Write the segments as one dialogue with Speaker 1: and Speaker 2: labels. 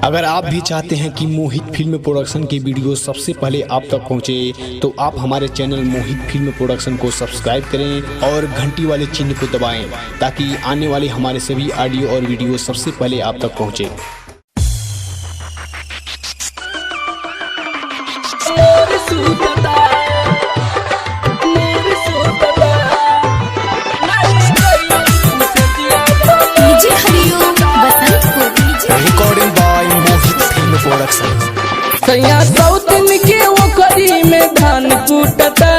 Speaker 1: अगर आप भी चाहते हैं कि मोहित फिल्म प्रोडक्शन की वीडियो सबसे पहले आप तक पहुंचे, तो आप हमारे चैनल मोहित फिल्म प्रोडक्शन को सब्सक्राइब करें और घंटी वाले चिन्ह को दबाएं, ताकि आने वाले हमारे सभी ऑडियो और वीडियो सबसे पहले आप तक पहुंचे। Recording by Mohit film production.
Speaker 2: सैया सौतन के ओकरी में धान कूटता,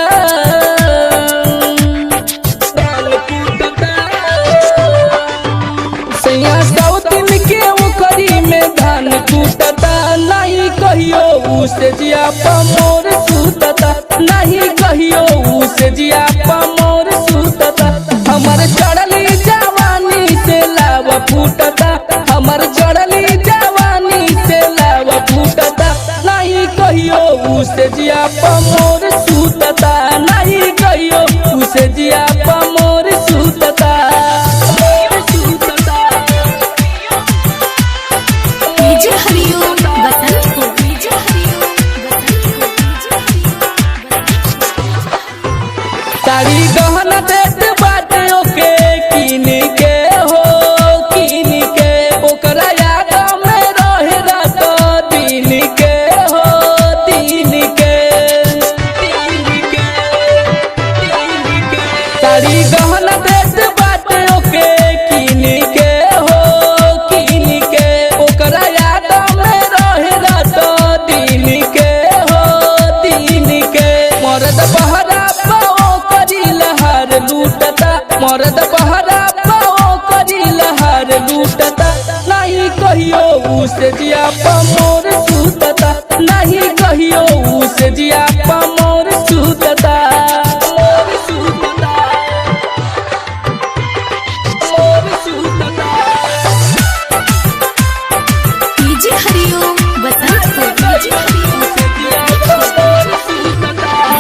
Speaker 2: सैया सौतन के ओकरी में धान कूटता। नहीं कहियो उसे जिया मोर सूतता, नहीं कहियो उसे जिया मोर सूतता। हमर चढ़ली जवानी से लावा फूटता, हमर चढ़ली जवानी से लावा फूटता। नहीं कहियो उसे जिया मोर सूतता, नहीं कहियो उसे जिया मोर सूतता। साड़ी गहना देत बाटे ओके कीन के हो, कीन के ओकरा याद में रहे रात दिन के हो, दिन के। साड़ी गहना देत बाटे ओके कीन के हो, कीन के ओकरा याद में रहे रात दिन के हो, दिन के। मर्द बहरा लूटता, मर्द बहरा पाओ करी लहर लूटता। नहीं कहियो उसे जिया मोर सूतता, नहीं कहियो उसे जिया मोर सूतता।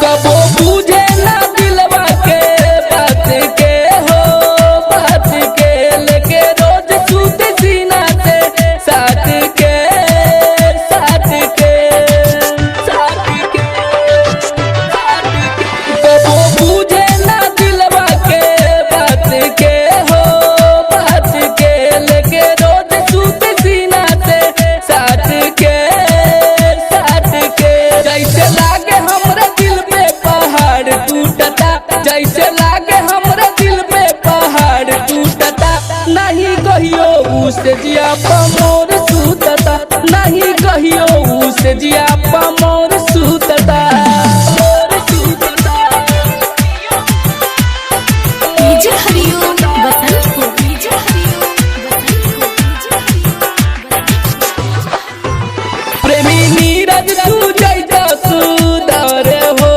Speaker 2: कबो बुझे ना दिलवा के बात के हो, बात के लेके रोज सूते सीना से साथ के, साथ के, साथ के। कबो बुझे ना दिलवा के बात के हो, बात के लेके रोज सूते सीना से साथ के, साथ के। जैसे लागे हमरा दिल पे पहाड़ टूटता, जैसे लागे हमरा दिल पे पहाड़ टूटता। नहीं कहियो उसे जिया मोर सूतता, नहीं कहियो उसे जिया मोर सूतता। प्रेमी नीरज तू जैता सुधार हो,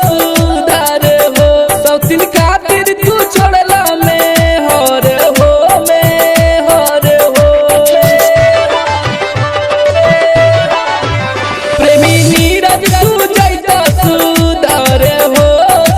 Speaker 2: सुधार हो। सौतीन खातिर तू छोड़ला में हर हो, में हर हो। प्रेमी नीरज तू जैता सुधार हो,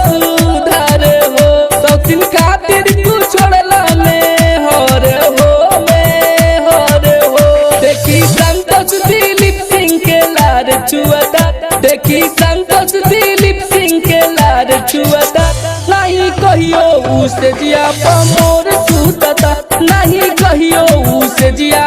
Speaker 2: सुधार हो। सौतीन खातिर तू छोड़ला में हर हो, में हर हो। देखी संतोष दिलीप सिंह के लार छुअता, देखी संतोष दिलीप सिंह के लार छुअता। नहीं कहियो उसे जिया मोर सूतता, नहीं कहियो उसे जिया